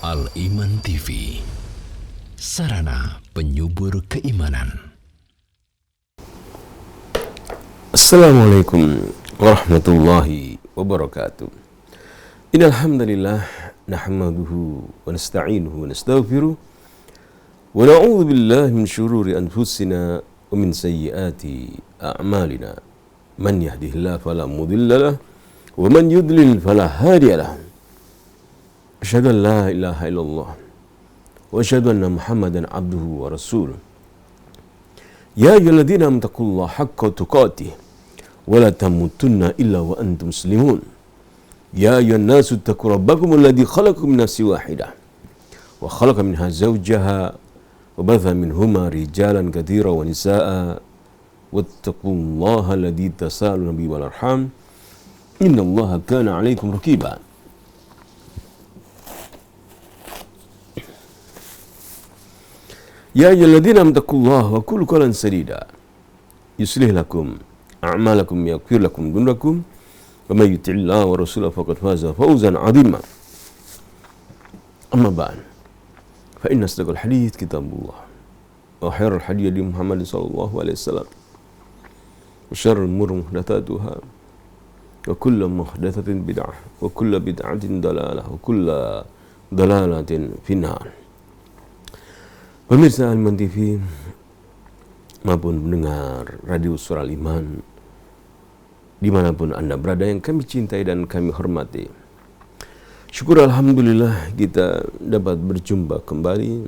Al-Iman TV, sarana penyubur keimanan. Assalamualaikum warahmatullahi wabarakatuh. Innal hamdalillah nahmaduhu wa nasta'inuhu wa nastaghfiruh wa na'udzu billahi min shururi anfusina wa min sayyiati a'malina. Man yahdihillahu fala mudilla lahu wa man yudlil fala hadiya lahu. Asyhadu an la ilaha illallah wa asyhadu anna Muhammadan abduhu wa rasuluh. Ya ayyuhalladzina amanu taqullaha haqqa tuqatih wa la tamutunna illa wa antum muslimun. Ya ayyuhan nasu taqu rabbakum alladzi khalaqakum min nafsin wahidah wa khalaqa minha zawjaha wa batha minhuma rijalan katsiran wa nisaa'a wattaqullaha alladzi tasaaluna bihi wal arham innallaha kana 'alaikum raqiba. Ya ayyuhalladzina amanu taqullaha wa qulu qawlan sadida yuslih lakum a'malakum yaghfir lakum dhunubakum wa may yuti'illaha wa rasulahu faqad faza fawzan 'azima. Amma ba'd. Fa inna asdaqal hadits kitabullah wa khairul hadi hadi Muhammad sallallahu alaihi wasallam wa syarrul umuri muhdatsatuha wa kullu muhdatsatin bid'ah wa kullu bid'atin dalalah wa kullu dalalatin finnar. Pemirsa Al-Iman TV maupun pendengar radio Suara Al-Iman dimanapun Anda berada yang kami cintai dan kami hormati, syukur Alhamdulillah kita dapat berjumpa kembali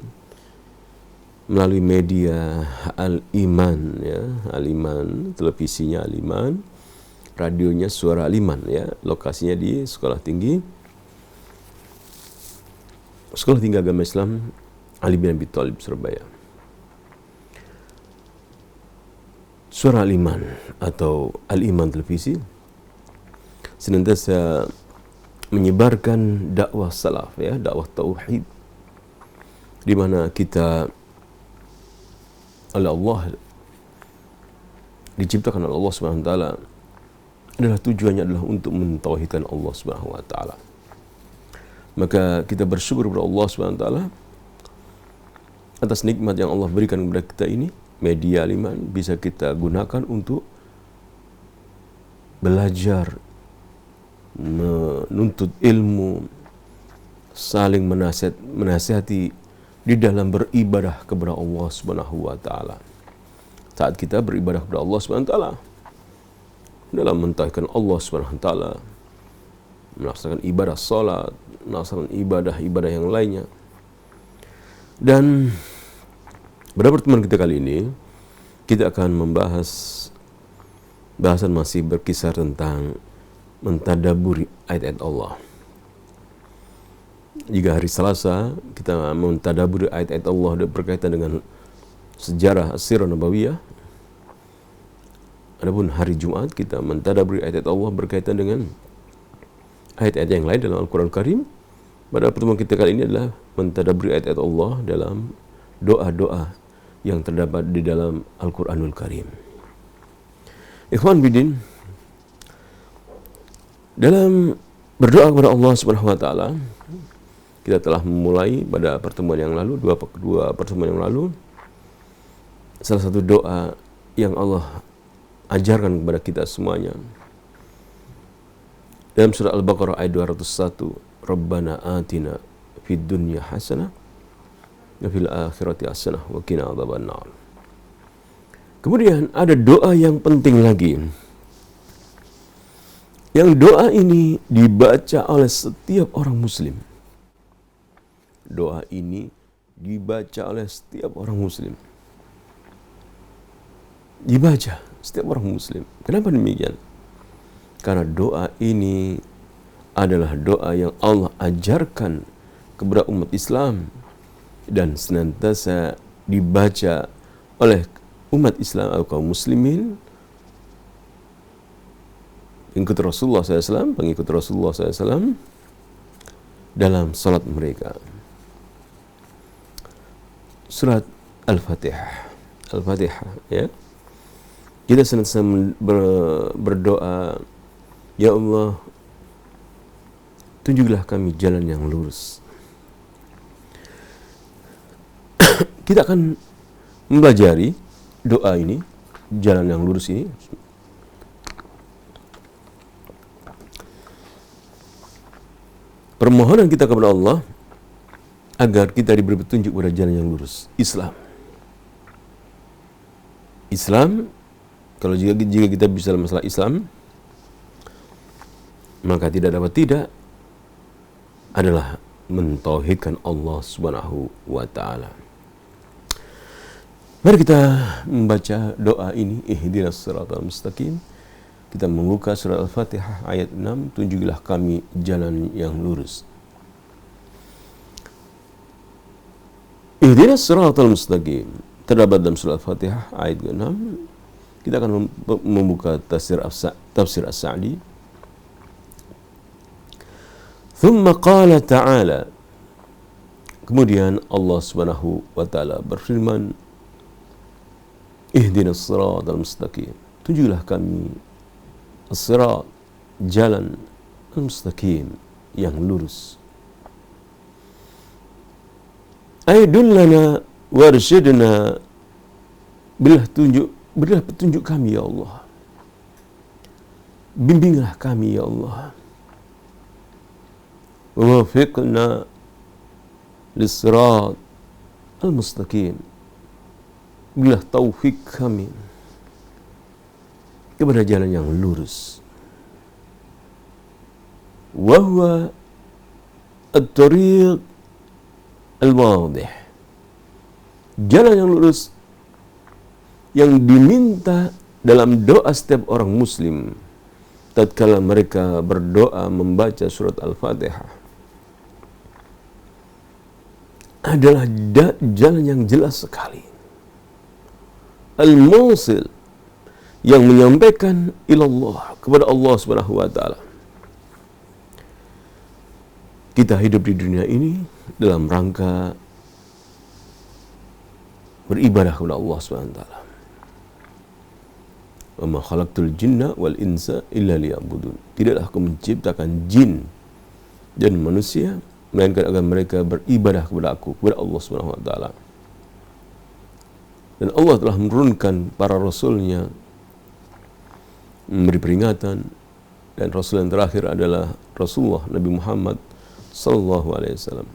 melalui media Al-Iman, ya, Al-Iman, televisinya Al-Iman, radionya Suara Al-Iman, ya, lokasinya di Sekolah Tinggi Agama Islam Ali bin Abi Thalib, Surabaya. Suara Al-Iman atau Al-Iman Televisi senantiasa menyebarkan dakwah salaf, ya, dakwah tauhid, di mana kita oleh Allah diciptakan oleh Allah Subhanahu wa taala, adalah tujuannya adalah untuk mentauhidkan Allah Subhanahu wa taala. Maka kita bersyukur kepada Allah Subhanahu wa taala atas nikmat yang Allah berikan kepada kita ini. Media Al-Iman bisa kita gunakan untuk belajar, menuntut ilmu, saling menasihati di dalam beribadah kepada Allah Subhanahu wa taala. Saat kita beribadah kepada Allah Subhanahu wa taala dalam mentauhidkan Allah Subhanahu wa taala, melaksanakan ibadah salat, melaksanakan ibadah-ibadah yang lainnya. Dan pada pertemuan kita kali ini, kita akan membahas bahasan masih berkisar tentang mentadaburi ayat-ayat Allah. Jika hari Selasa kita mentadaburi ayat-ayat Allah berkaitan dengan sejarah As-Sirah Nabawiyah, adapun hari Jumat kita mentadaburi ayat-ayat Allah berkaitan dengan ayat-ayat yang lain dalam Al-Quran Karim. Pada pertemuan kita kali ini adalah mentadaburi ayat-ayat Allah dalam doa-doa yang terdapat di dalam Al-Quranul Karim. Ikhwan bidin, dalam berdoa kepada Allah Subhanahu wa taala, kita telah memulai pada pertemuan yang lalu, dua pertemuan yang lalu, salah satu doa yang Allah ajarkan kepada kita semuanya. Dalam surah Al-Baqarah ayat 201, Rabbana atina fid dunya hasanah wa fil akhirati hasanah wa qina adzabannar. Kemudian ada doa yang penting lagi, yang doa ini dibaca oleh setiap orang muslim. Doa ini dibaca oleh setiap orang muslim. Dibaca setiap orang muslim. Kenapa demikian? Karena doa ini adalah doa yang Allah ajarkan kepada umat Islam dan senantiasa dibaca oleh umat Islam atau kaum muslimin, pengikut Rasulullah SAW dalam salat mereka. Surat Al-Fatihah, ya. Kita senantiasa berdoa, ya Allah, tunjuklah kami jalan yang lurus. Kita akan mempelajari doa ini, jalan yang lurus ini. Permohonan kita kepada Allah agar kita diberi petunjuk pada jalan yang lurus, Islam. Islam, kalau jika kita bicara masalah Islam, maka tidak dapat tidak adalah mentauhidkan Allah Subhanahu wa taala. Mari kita membaca doa ini, ihdinas siratal mustaqim. Kita membuka surat Al-Fatihah ayat 6, tunjukilah kami jalan yang lurus. Ihdinas siratal mustaqim terdapat dalam surat Al-Fatihah ayat 6. Kita akan membuka tafsir As-Sa'di. Thumma qala ta'ala. Kemudian Allah Subhanahu wa taala berfirman, ihdinas siratal mustaqim. Tunjukilah kami as-sirat, jalan al-mustaqim, yang lurus. Aidullana warsyidna, berilah petunjuk kami ya Allah. Bimbinglah kami ya Allah. Wafiqna lis-sirat al-mustaqim. Berilah taufik kami kepada jalan yang lurus. Wa huwa at-tariq al-wadih. Jalan yang lurus yang diminta dalam doa setiap orang muslim tatkala mereka berdoa membaca surat Al-Fatihah adalah jalan yang jelas sekali. Al-Musil, yang menyampaikan ilallah, kepada Allah Subhanahu wa taala. Kita hidup di dunia ini dalam rangka beribadah kepada Allah Subhanahu wa taala. Wa ma khalaqtul jinna wal insa illa liya'budun. Tidaklah aku menciptakan jin dan manusia melainkan agar mereka beribadah kepada aku, kepada Allah Subhanahu wa taala. Dan Allah telah menurunkan para rasulnya memberi peringatan, dan Rasul yang terakhir adalah Rasulullah Nabi Muhammad sallallahu alaihi wasallam,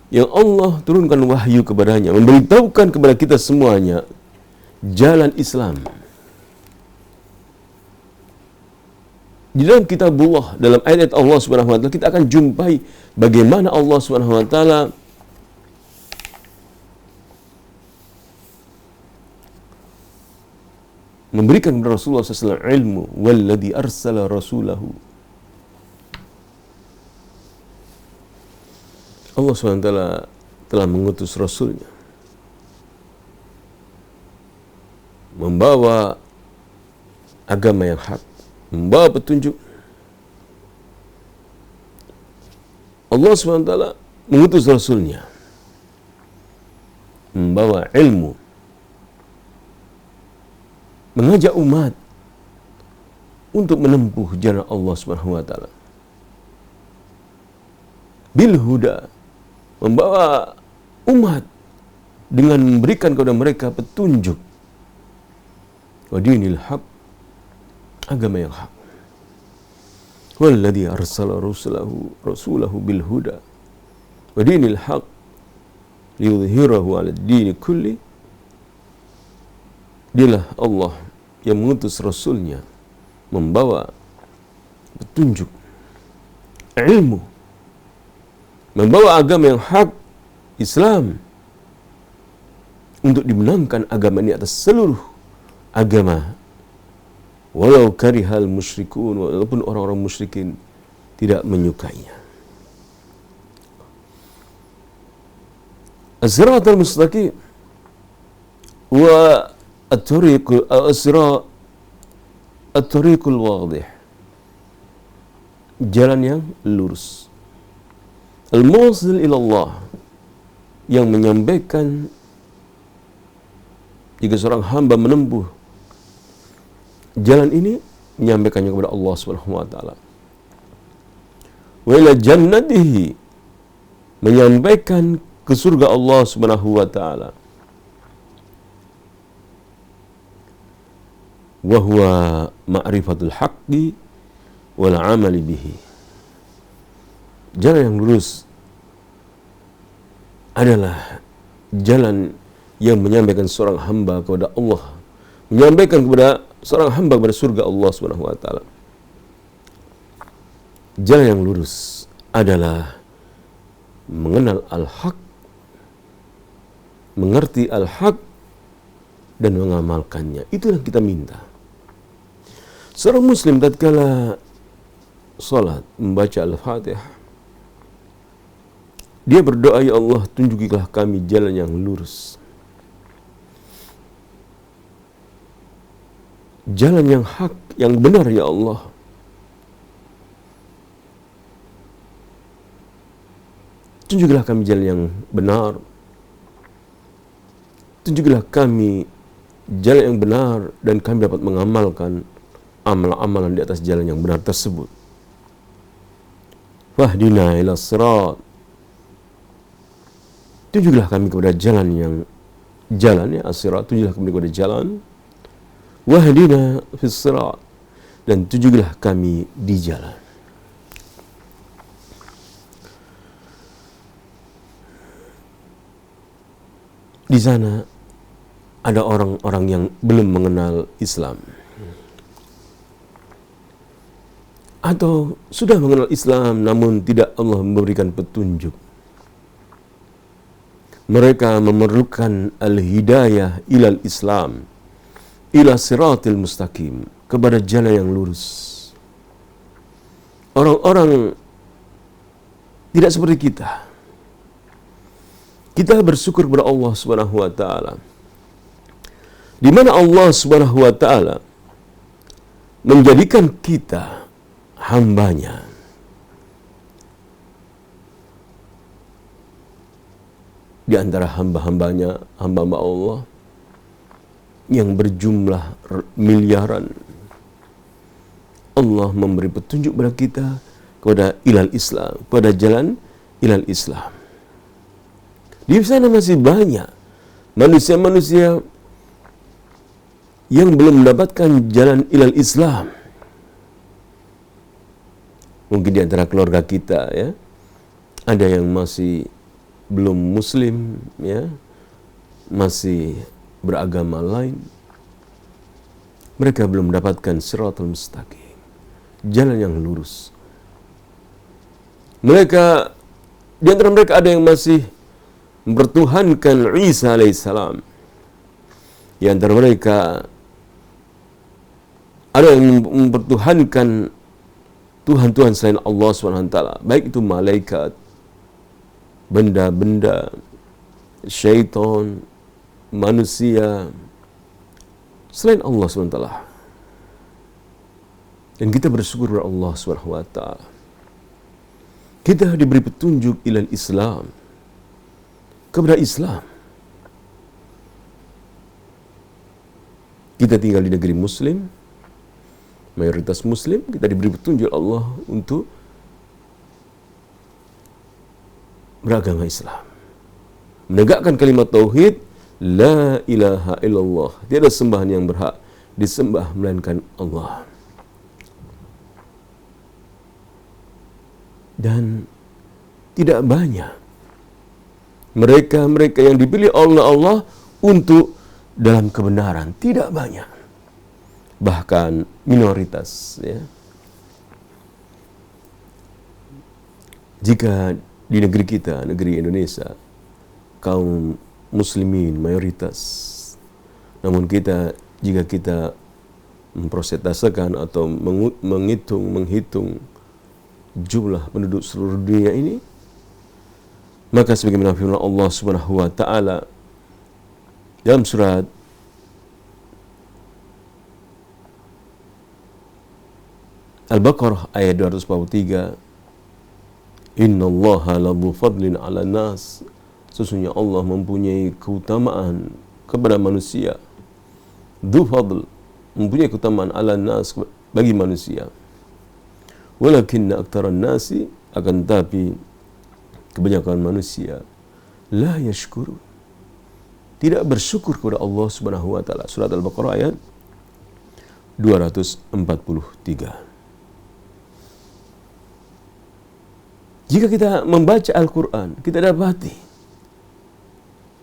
yang Allah turunkan wahyu kepadanya, memberitahukan kepada kita semuanya jalan Islam. Di dalam kitabullah, dalam ayat Allah Subhanahu wa taala, kita akan jumpai bagaimana Allah Subhanahu wa taala memberikan kepada Rasulullah SAW ilmu, walladzi arsala rasulahu. Allah SWT telah mengutus Rasulnya membawa agama yang hak, membawa petunjuk. Allah SWT mengutus Rasulnya membawa ilmu, mengajak umat untuk menempuh jalan Allah Subhanahu wa taala. Bil huda, membawa umat dengan memberikan kepada mereka petunjuk. Wa dinil haq, agama yang hak. Walladzi arsala rasulahu bil huda wa dinil haq liyudhhirahu 'ala ad-din kulli. Dialah Allah yang mengutus Rasulnya membawa petunjuk, ilmu, membawa agama yang hak, Islam, untuk dimenangkan agama ini atas seluruh agama, walau karihal musyrikun, walaupun orang-orang musyrikin tidak menyukainya. Az-siratal mustaqim wa at-tariqul wadih, jalan yang lurus. Al-musil ilallah, yang menyampaikan jika seorang hamba menempuh jalan ini, menyampaikannya kepada Allah Subhanahu wa taala. Wa ila jannatihi, menyampaikan ke surga Allah Subhanahu wa taala. Wa huwa ma'rifatul haqqi wal 'amali bihi. Jalan yang lurus adalah jalan yang menyampaikan seorang hamba kepada Allah, menyampaikan kepada seorang hamba kepada surga Allah Subhanahu wa taala. Jalan yang lurus adalah mengenal al-haq, mengerti al-haq dan mengamalkannya. Itu yang kita minta. Seorang muslim tatkala salat membaca Al-Fatihah, dia berdoa, ya Allah, tunjukilah kami jalan yang lurus, jalan yang hak, yang benar, ya Allah. Tunjukilah kami jalan yang benar. Tunjukilah kami jalan yang benar dan kami dapat mengamalkan amalan-amalan di atas jalan yang benar tersebut. Wahdina ila sirat. Tunjukilah kami kepada jalan ya as-sirat. Tunjukilah kami kepada jalan. Wahdina fis sirat. Dan tunjukilah kami di jalan. Di sana ada orang-orang yang belum mengenal Islam, atau sudah mengenal Islam namun tidak Allah memberikan petunjuk. Mereka memerlukan al-hidayah ilal Islam, ila siratil mustaqim, kepada jalan yang lurus. Orang-orang tidak seperti kita. Kita bersyukur kepada Allah Subhanahu wa taala, di mana Allah Subhanahu wa taala menjadikan kita hambanya. Di antara hamba-hambanya, hamba-hamba Allah yang berjumlah miliaran, Allah memberi petunjuk kepada kita kepada ilal Islam, kepada jalan ilal Islam. Di sana masih banyak manusia-manusia yang belum mendapatkan jalan ilal Islam. Mungkin di antara keluarga kita, ya, ada yang masih belum muslim, ya, masih beragama lain. Mereka belum mendapatkan siratal mustaqim, jalan yang lurus. Mereka, di antara mereka ada yang masih mempertuhankan Isa alaihissalam. Di antara mereka ada yang mempertuhankan Tuhan-Tuhan selain Allah SWT, baik itu malaikat, benda-benda, syaitan, manusia selain Allah SWT. Dan kita bersyukur kepada Allah SWT. Kita diberi petunjuk ilal Islam, kepada Islam. Kita tinggal di negeri Muslim, mayoritas Muslim, kita diberi petunjuk Allah untuk beragama Islam, menegakkan kalimat tauhid, la ilaha illallah, tiada sembahan yang berhak disembah melainkan Allah. Dan tidak banyak mereka yang dipilih oleh Allah untuk dalam kebenaran, tidak banyak, bahkan minoritas, ya. Jika di negeri kita, negeri Indonesia, kaum muslimin mayoritas, namun jika kita memprosentasekan atau menghitung jumlah penduduk seluruh dunia ini, maka sebagaimana firman Allah Subhanahu wa taala dalam surat Al-Baqarah ayat 243, innallaha ladzu fadlin 'alan nas, sesungguhnya Allah mempunyai keutamaan kepada manusia. Dzu fadl, mempunyai keutamaan 'alan nas, bagi manusia. Walakinna aktsaran nasi, akan tapi kebanyakan manusia la yashkurun. Tidak bersyukur kepada Allah Subhanahu wa taala. Surat Al-Baqarah ayat 243. Jika kita membaca Al-Quran, kita dapati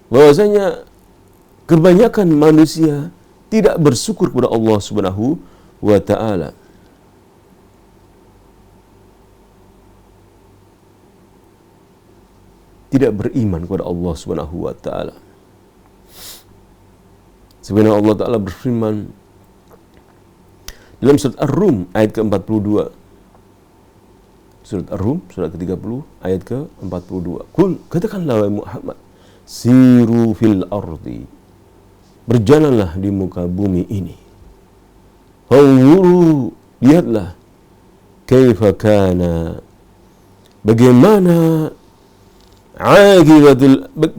bahwasanya kebanyakan manusia tidak bersyukur kepada Allah Subhanahu wa taala. Tidak beriman kepada Allah Subhanahu wa taala. Sebenarnya Allah taala berfirman dalam surat Ar-Rum ayat ke-42. Surat Ar-Rum surat ke-30 ayat ke-42. Qul, katakanlah wahai Muhammad, siru fil ardi. Berjalanlah di muka bumi ini. Fanzuru, lihatlah kaifa kana, bagaimana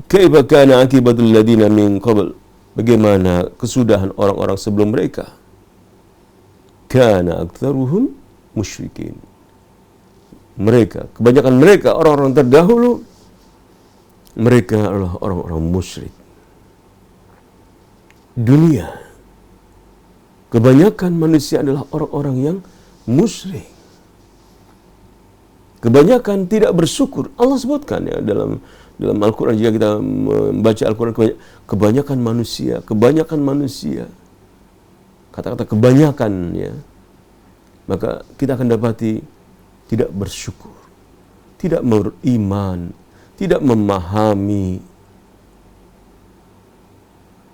kaifa kana akibatul ladina min qabl, bagaimana kesudahan orang-orang sebelum mereka. Kana aktsaruhum musyrikin. Mereka, kebanyakan mereka, orang-orang terdahulu, mereka adalah orang-orang musyrik. Dunia, kebanyakan manusia adalah orang-orang yang musyrik. Kebanyakan tidak bersyukur. Allah sebutkan ya dalam Al-Quran, jika kita membaca Al-Quran, kebanyakan manusia, kata-kata kebanyakan ya, maka kita akan dapati tidak bersyukur, tidak beriman, tidak memahami.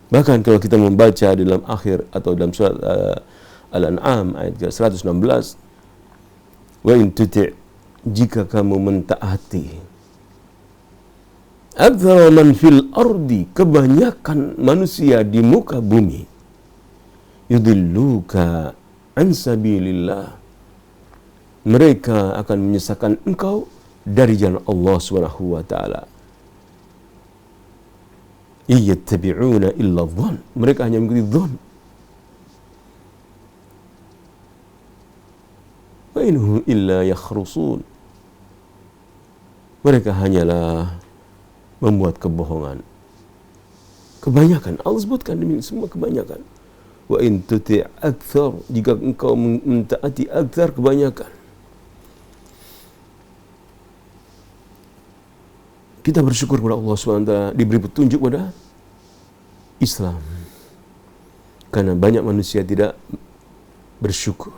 Bahkan kalau kita membaca dalam akhir atau dalam surat Al-An'am ayat ke-116, wa in tuti', jika kamu mentaati aktsara man fil ardi, kebanyakan manusia di muka bumi, yudilluka an sabilillah, mereka akan menyesatkan engkau dari jalan Allah Subhanahu wa taala. Iyattabi'una illa dhann, mereka hanya mengikuti dhann. Wa inhum illa yakhrusun, mereka hanyalah membuat kebohongan. Kebanyakan, Allah sebutkan demikian, semua kebanyakan. Wa in tuti' aktsar, jika engkau mentaati aktsar, kebanyakan. Kita bersyukur kepada Allah SWT diberi petunjuk pada Islam. Karena banyak manusia tidak bersyukur,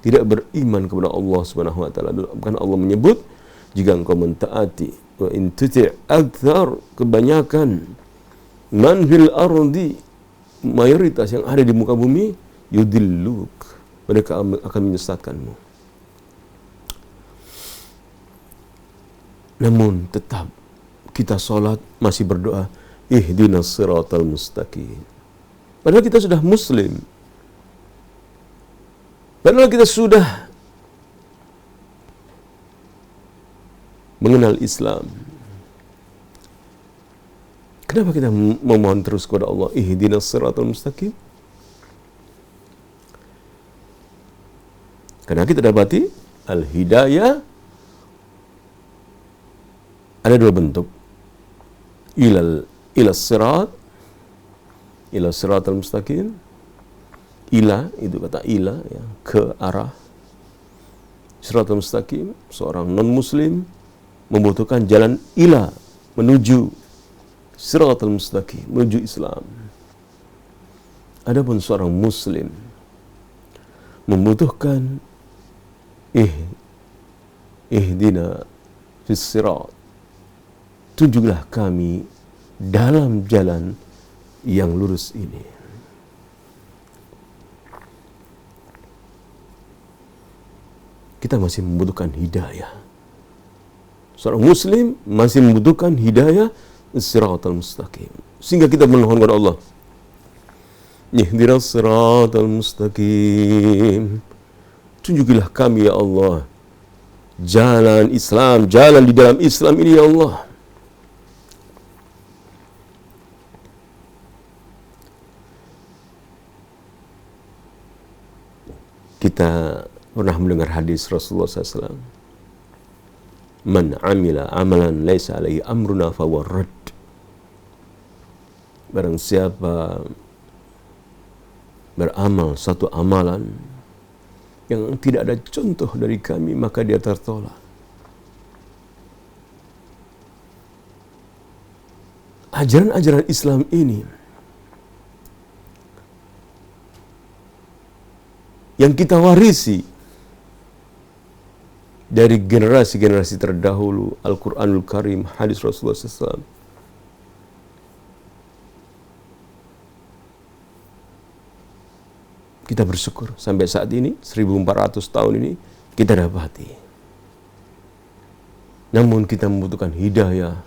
tidak beriman kepada Allah SWT. Bukan Allah menyebut, jika engkau mentaati, wa in tuti' aktsar, kebanyakan, man fil ardi, mayoritas yang ada di muka bumi, yudilluk, mereka akan menyesatkanmu. Namun tetap kita sholat masih berdoa, ihdinas siratal mustaqim. Padahal kita sudah muslim. Padahal kita sudah mengenal Islam. Kenapa kita memohon terus kepada Allah, ihdinas siratal mustaqim? Karena kita dapati al-hidayah ada dua bentuk. Ila sirat, ila siratal mustaqim. Ila, itu kata ila ya, ke arah. Siratal mustaqim, seorang non-muslim membutuhkan jalan ila, menuju siratal mustaqim, menuju Islam. Adapun seorang muslim membutuhkan ihdina fis sirat, tunjuklah kami dalam jalan yang lurus ini. Kita masih membutuhkan hidayah. Seorang muslim masih membutuhkan hidayah siratal mustaqim. Sehingga kita memohon kepada Allah, ihdinas siratal mustaqim, tunjukilah kami ya Allah jalan Islam, jalan di dalam Islam ini ya Allah. Kita pernah mendengar hadis Rasulullah SAW Man amila amalan laisa alaihi amruna fahuwa rad. Barang siapa beramal satu amalan yang tidak ada contoh dari kami, maka dia tertolak. Ajaran-ajaran Islam ini yang kita warisi dari generasi-generasi terdahulu, Al-Quranul Karim, hadis Rasulullah SAW. Kita bersyukur sampai saat ini, 1400 tahun ini, kita dapati. Namun kita membutuhkan hidayah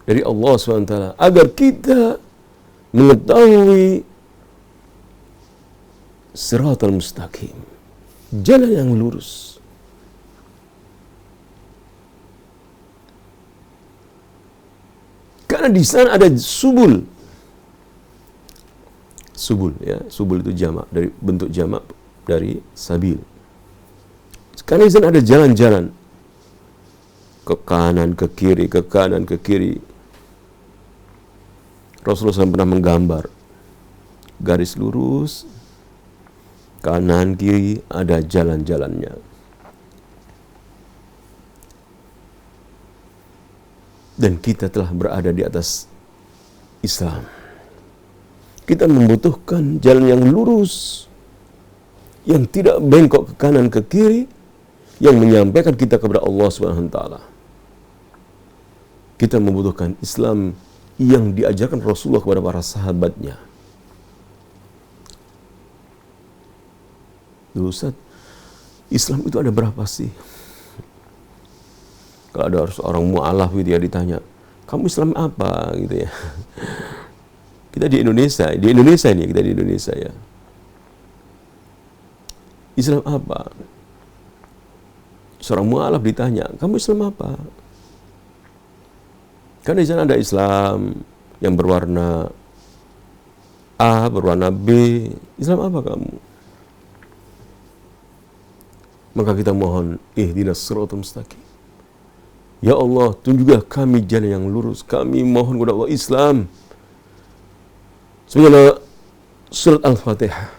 dari Allah SWT agar kita mengetahui Shiratal Mustaqim, jalan yang lurus. Karena di sana ada subul. Subul, ya, subul itu jamak, dari bentuk jamak dari sabil. Karena di sana ada jalan-jalan ke kanan, ke kiri, ke kanan, ke kiri. Rasulullah SAW pernah menggambar garis lurus, kanan kiri ada jalan-jalannya. Dan kita telah berada di atas Islam. Kita membutuhkan jalan yang lurus, yang tidak bengkok ke kanan ke kiri, yang menyampaikan kita kepada Allah SWT. Kita membutuhkan Islam yang diajarkan Rasulullah kepada para sahabatnya. Duh, Ustaz, Islam itu ada berapa sih? Kalau ada seorang mu'alaf gitu ya, ditanya, kamu Islam apa? Gitu ya. Kita di Indonesia ini, kita di Indonesia ya. Islam apa? Seorang mu'alaf ditanya, kamu Islam apa? Karena di sana ada Islam yang berwarna A, berwarna B. Islam apa kamu? Maka kita mohon, ihdinas siratal mustaqim. Ya Allah, tunjuklah kami jalan yang lurus. Kami mohon kepada Allah Islam. Sebagaimana surat Al-Fatihah.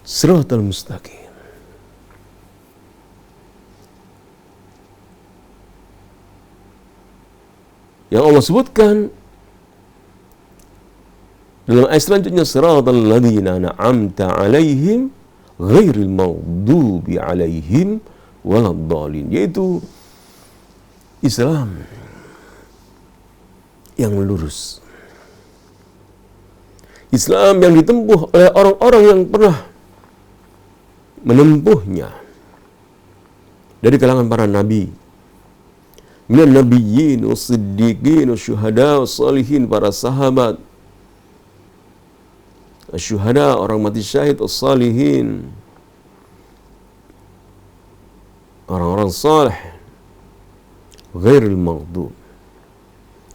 Siratal mustaqim. Yang Allah sebutkan dalam ayat selanjutnya, siratal ladzina an'amta 'alaihim ghairil maghdubi 'alaihim waladdallin, yaitu Islam yang lurus. Islam yang ditempuh oleh orang-orang yang pernah menempuhnya dari kalangan para nabi, minan nabiyyin was-siddiqin wasyuhada was-salihin, para sahabat, asyuhada, orang mati syahid, as-salihin, orang-orang saleh. Ghairil maghdub,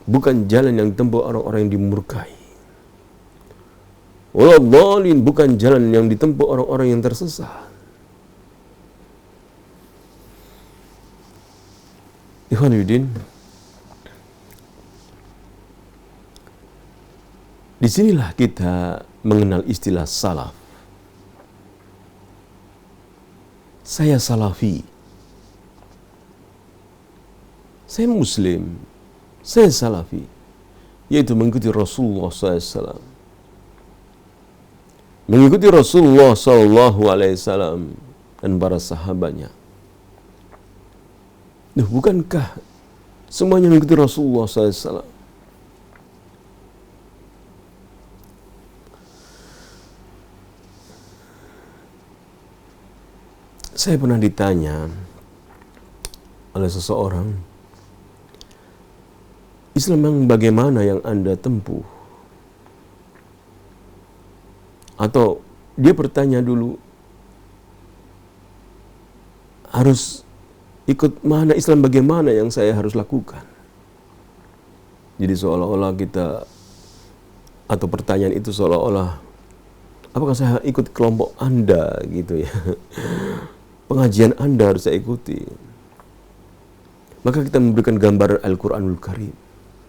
bukan jalan yang ditempuh orang-orang yang dimurkai. Waladhdallin, bukan jalan yang ditempuh orang-orang yang tersesat. Ikhwan fillah, disinilah kita mengenal istilah salaf. Saya salafi, saya muslim, saya salafi, yaitu mengikuti Rasulullah SAW. Mengikuti Rasulullah SAW dan para sahabatnya. Nah, bukankah semuanya mengikuti Rasulullah SAW? Saya pernah ditanya oleh seseorang, Islam yang bagaimana yang Anda tempuh? Atau dia bertanya dulu, harus ikut mana Islam bagaimana yang saya harus lakukan? Jadi seolah-olah kita, atau pertanyaan itu seolah-olah, apakah saya ikut kelompok Anda gitu ya? Pengajian Anda harus saya ikuti. Maka kita memberikan gambaran Al-Quranul Karim.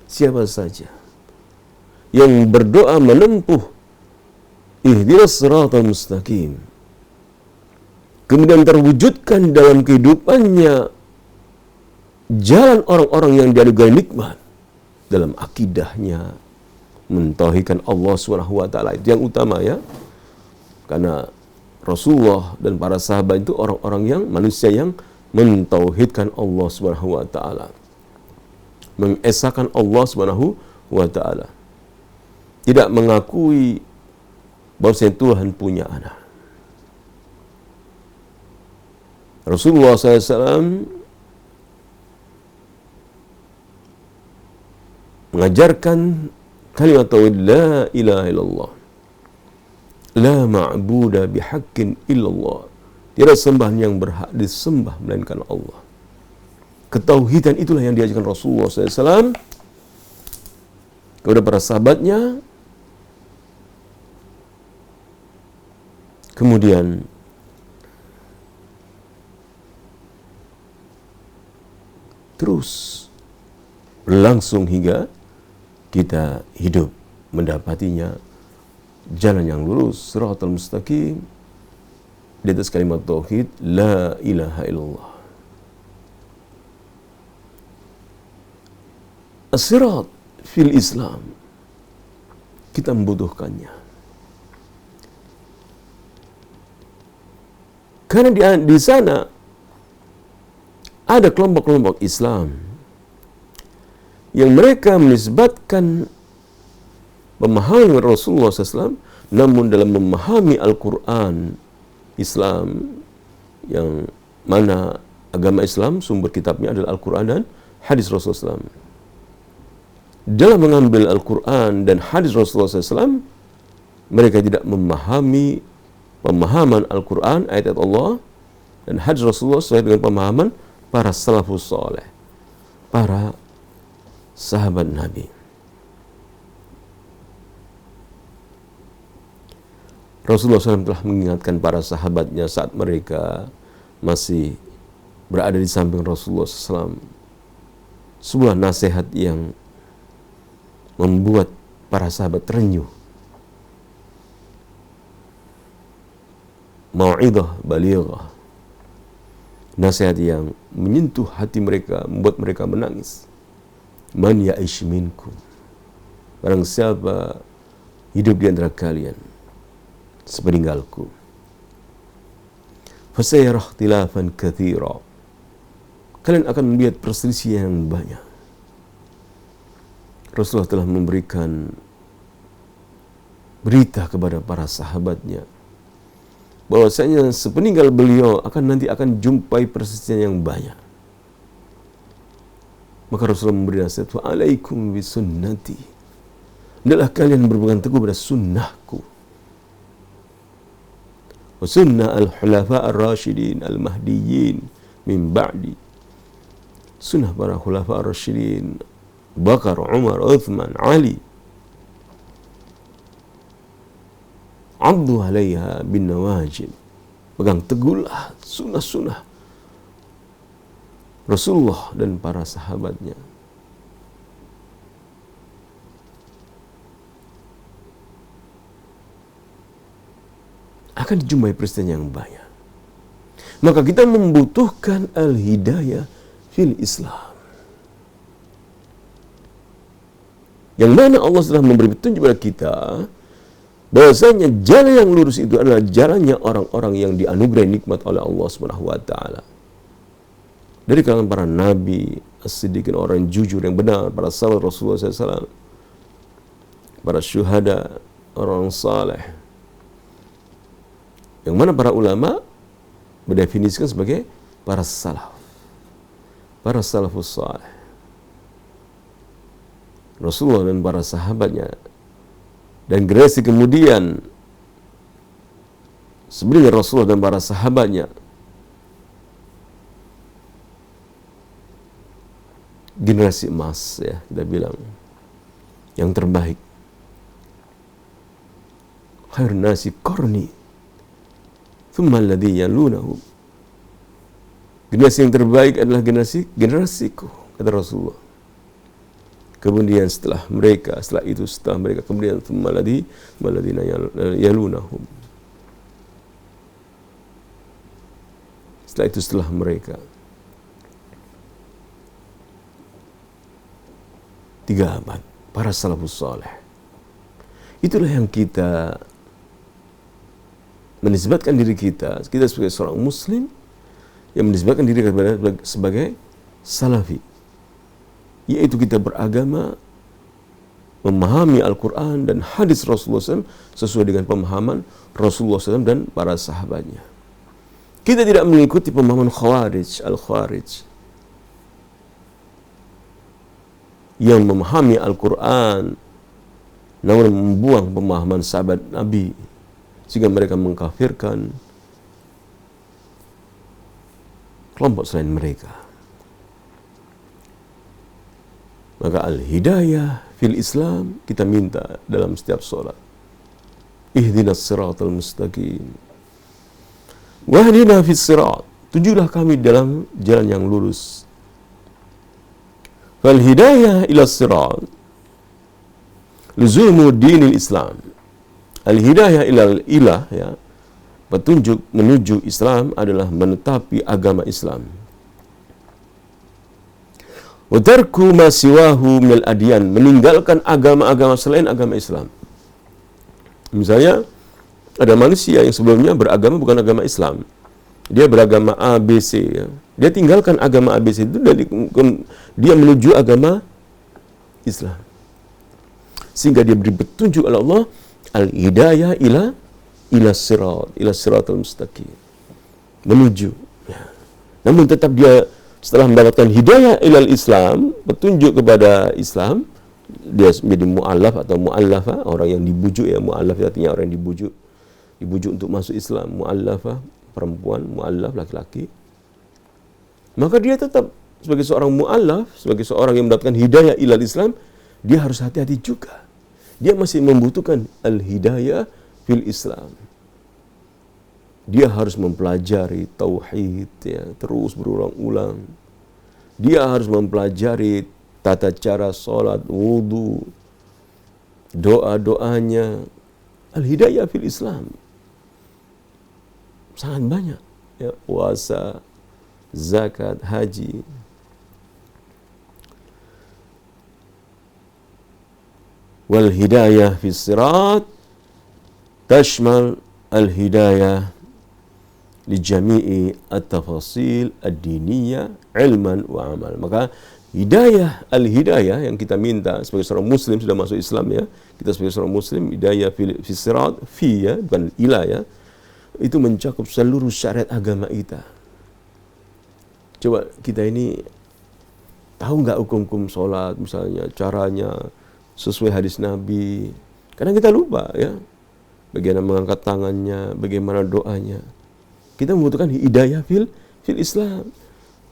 Siapa saja yang berdoa menempuh ihdinas siratal mustaqim, kemudian terwujudkan dalam kehidupannya jalan orang-orang yang dianugerahi nikmat dalam akidahnya, mentauhidkan Allah Subhanahu wa taala, itu yang utama ya. Karena Rasulullah dan para sahabat itu orang-orang yang manusia yang mentauhidkan Allah Subhanahu wa taala, mengesahkan Allah Subhanahu wa taala, tidak mengakui bahwa Tuhan punya anak. Rasulullah SAW mengajarkan kalimat tauhid la ilaha illallah, la ma'buda bihaqqin illallah, tiada sembahan yang berhak disembah melainkan Allah. Ketauhidan itulah yang diajarkan Rasulullah SAW kepada para sahabatnya. Kemudian terus berlangsung hingga kita hidup mendapatinya jalan yang lurus, siratal mustaqim, di atas kalimat tauhid la ilaha illallah. As-sirat fil Islam, kita membutuhkannya. Karena di sana ada kelompok-kelompok Islam yang mereka menisbatkan pemahaman Rasulullah SAW, namun dalam memahami Al-Quran Islam, yang mana agama Islam sumber kitabnya adalah Al-Quran dan hadis Rasulullah SAW. Dalam mengambil Al-Quran dan hadis Rasulullah SAW, mereka tidak memahami pemahaman Al-Quran, ayat-ayat Allah dan hadis Rasulullah sesuai dengan pemahaman para salafus saleh, para sahabat Nabi. Rasulullah SAW telah mengingatkan para sahabatnya saat mereka masih berada di samping Rasulullah SAW, sebuah nasihat yang membuat para sahabat terenyuh. Mau'idah balighah, nasihat yang menyentuh hati mereka, membuat mereka menangis. Man ya'ish minkum, barang siapa hidup di antara kalian sepeninggalku, fasayara ikhtilafan katsira, kalian akan melihat perselisihan yang banyak. Rasulullah telah memberikan berita kepada para sahabatnya bahwasanya sepeninggal beliau nanti akan jumpai perselisihan yang banyak. Maka Rasulullah memberi nasihat, wa alaikum bisunnati, hendaklah kalian berpegang teguh pada sunnahku, wa sunnah al-khulafa ar-rasyidin al-mahdiyyin min ba'di, sunnah para khulafa ar-rasyidin Bakar, Umar, Uthman, Ali, addu alaiha bin nawajib, pegang teguhlah sunnah-sunnah Rasulullah dan para sahabatnya. Akan dijumpai peristiwa yang banyak. Maka kita membutuhkan al-hidayah fil Islam, yang mana Allah telah memberi petunjuk kepada kita bahwasanya jalan yang lurus itu adalah jalannya orang-orang yang dianugerahi nikmat oleh Allah Subhanahu wa taala. Dari kalangan para nabi, as-siddiqin, orang yang jujur yang benar, para sahabat Rasulullah SAW, para syuhada, orang saleh, yang mana para ulama mendefinisikan sebagai para salaf, para salafus saleh. Rasulullah dan para sahabatnya dan generasi kemudian sebelum Rasulullah dan para sahabatnya, generasi emas ya kita bilang, yang terbaik. Khairun nasi qarni thumma alladhi yalunahu, Generasi yang terbaik adalah generasiku, kata Rasulullah. Kemudian setelah mereka, kemudian maladina yalunahum. Setelah mereka. 3 abad, para salafus saleh. Itulah yang kita menisbatkan diri kita sebagai seorang muslim, yang menisbatkan diri kepada sebagai salafi, yaitu kita beragama memahami Al-Quran dan hadis Rasulullah SAW sesuai dengan pemahaman Rasulullah SAW dan para sahabatnya. Kita tidak mengikuti pemahaman Al-Khawarij yang memahami Al-Quran namun membuang pemahaman sahabat Nabi sehingga mereka mengkafirkan kelompok selain mereka. Maka al-hidayah fil Islam kita minta dalam setiap sholat. Ihdinas siratal mustaqim. Wahdina fis sirat. Tunjuklah kami dalam jalan yang lurus. Fal hidayah ila sirat luzumu dinil Islam. Al-hidayah ilah ya, petunjuk menuju Islam adalah menetapi agama Islam. Wa tarku ma siwahu minal adyan, meninggalkan agama-agama selain agama Islam. Misalnya ada manusia yang sebelumnya beragama bukan agama Islam. Dia beragama ABC ya. Dia tinggalkan agama ABC itu dan dia menuju agama Islam. Sehingga dia diberi petunjuk oleh Allah, al-hidayah ila siratal mustaqim. Menuju. Ya. Namun tetap dia setelah mendapatkan hidayah ilal Islam, petunjuk kepada Islam, dia menjadi mu'allaf atau mu'allafah, orang yang dibujuk ya, mu'allaf artinya orang yang dibujuk untuk masuk Islam, mu'allafah perempuan, mu'allaf laki-laki. Maka dia tetap sebagai seorang mu'allaf, sebagai seorang yang mendapatkan hidayah ilal Islam, dia harus hati-hati juga. Dia masih membutuhkan al-hidayah fil Islam. Dia harus mempelajari tauhid ya, terus berulang-ulang. Dia harus mempelajari tata cara salat, wudu, doa-doanya. Al-hidayah fil Islam sangat banyak ya, puasa, zakat, haji. Wal hidayah fis sirat tashmal al-hidayah li jami'i at-tafasil ad-diniyah ilman wa amal. Maka al-hidayah yang kita minta sebagai seorang muslim sudah masuk Islam ya. Kita sebagai seorang muslim, hidayah fis sirat ya, bukan ila ya. Itu mencakup seluruh syariat agama kita. Coba kita ini tahu nggak hukum-hukum sholat misalnya, caranya sesuai hadis Nabi. Kadang kita lupa ya. Bagaimana mengangkat tangannya, bagaimana doanya. Kita membutuhkan hidayah fil Islam.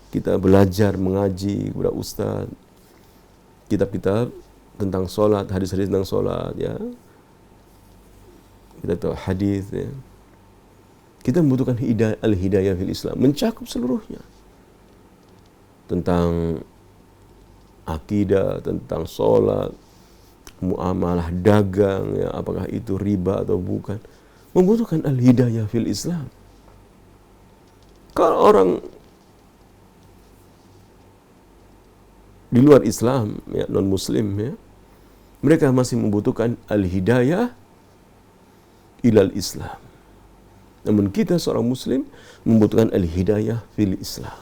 Kita belajar mengaji kepada ustaz, kitab-kitab tentang sholat, hadis-hadis tentang sholat ya. Kita tahu hadis ya. Kita membutuhkan al-hidayah fil Islam, mencakup seluruhnya. Tentang akidah, tentang sholat, muamalah dagang ya, apakah itu riba atau bukan, membutuhkan al-hidayah fil Islam. Kalau orang di luar Islam ya, non muslim ya, mereka masih membutuhkan al-hidayah ilal Islam. Namun kita seorang muslim membutuhkan al-hidayah fil Islam,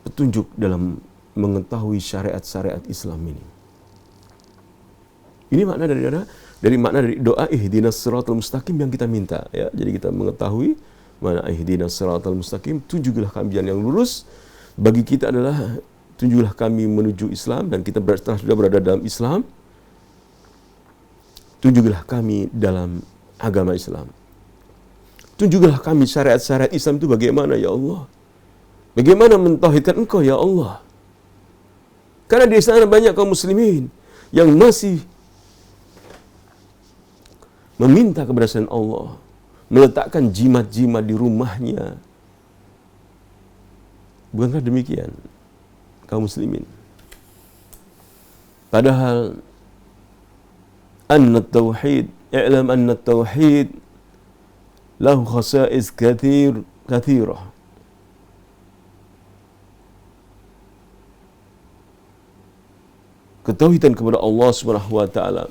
petunjuk dalam mengetahui syariat-syariat Islam ini. Ini makna dari doa ihdinas siratal mustaqim yang kita minta ya. Jadi kita mengetahui mana ihdinas siratal mustaqim, tunjuklah kami jalan yang lurus. Bagi kita adalah tunjuklah kami menuju Islam, dan kita sudah berada dalam Islam, tunjuklah kami dalam agama Islam. Tunjuklah kami syariat-syariat Islam itu bagaimana ya Allah. Bagaimana mentauhidkan Engkau ya Allah. Karena di sana banyak kaum muslimin yang masih meminta kepada selain Allah, meletakkan jimat-jimat di rumahnya, Bukankah demikian kaum muslimin? Padahal anna tauhid, i'lam anna tauhid lahu khasa'is kathirah. Ketauhidan kepada Allah Subhanahu wa taala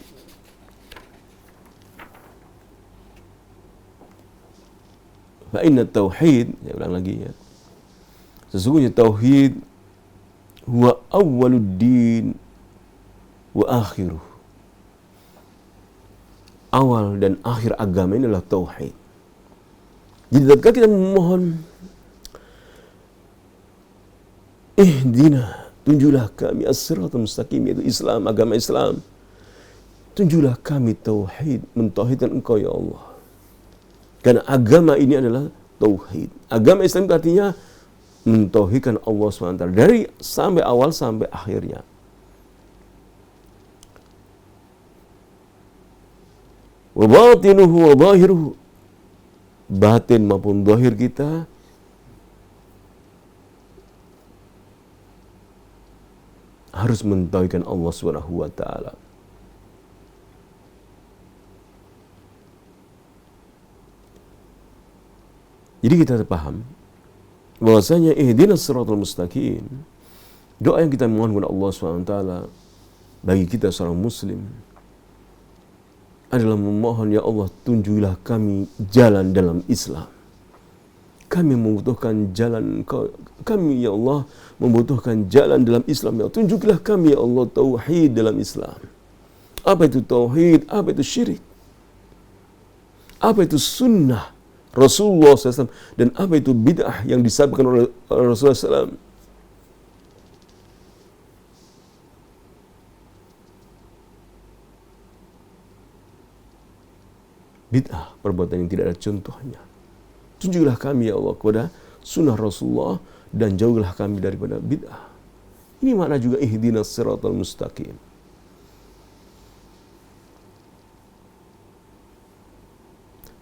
fa inna tauhid, saya ulang lagi ya. Sesungguhnya tauhid huwa awwaluddin wa akhiruh. Awal dan akhir agama ini adalah tauhid. Jadi ketika kita memohon ihdina, tunjulah kami as-siratal mustaqim, yaitu Islam, agama Islam. Tunjulah kami tauhid, mentauhidkan Engkau ya Allah. Karena agama ini adalah tauhid. Agama Islam itu artinya mentauhidkan Allah SWT dari sampai awal sampai akhirnya. Wa batinuhu wa zahiruhu, batin maupun zahir kita harus mentauhidkan Allah Subhanahu wa taala. Jadi kita paham bahwasanya ihdinas siratal mustaqim, doa yang kita mohon kepada Allah Subhanahu wa taala bagi kita seorang muslim adalah memohon, ya Allah, tunjukilah kami jalan dalam Islam. Kami membutuhkan jalan kami, ya Allah, membutuhkan jalan dalam Islam. Ya, tunjukilah kami, ya Allah, tauhid dalam Islam. Apa itu tauhid? Apa itu syirik? Apa itu sunnah Rasulullah SAW? Dan apa itu bid'ah yang disabdakan oleh Rasulullah SAW? Bid'ah, perbuatan yang tidak ada contohnya. Tunjuklah kami, ya Allah, kepada sunnah Rasulullah dan jauhlah kami daripada bid'ah. Ini makna juga ihdinas siratal mustaqim.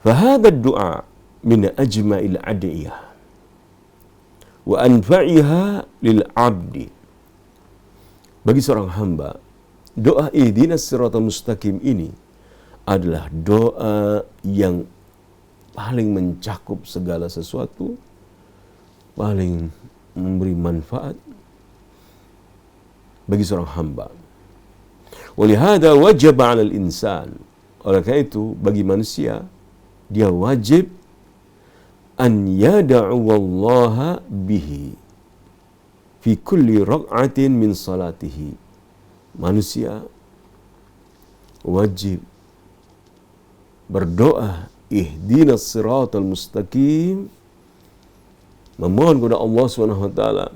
Fahadha ad-du'a min ajma'il ad'iyah wa anfa'iha lil 'abdi. Bagi seorang hamba, doa ihdinas siratal mustaqim ini adalah doa yang paling mencakup segala sesuatu, paling memberi manfaat bagi seorang hamba. Walihada wajib 'alal insan. Oleh karena itu, bagi manusia dia wajib an yad'u wallaha bihi fi kulli raq'atin min salatihi. Manusia wajib berdoa ihdinas siratal mustaqim, memohon kepada Allah Subhanahu wa taala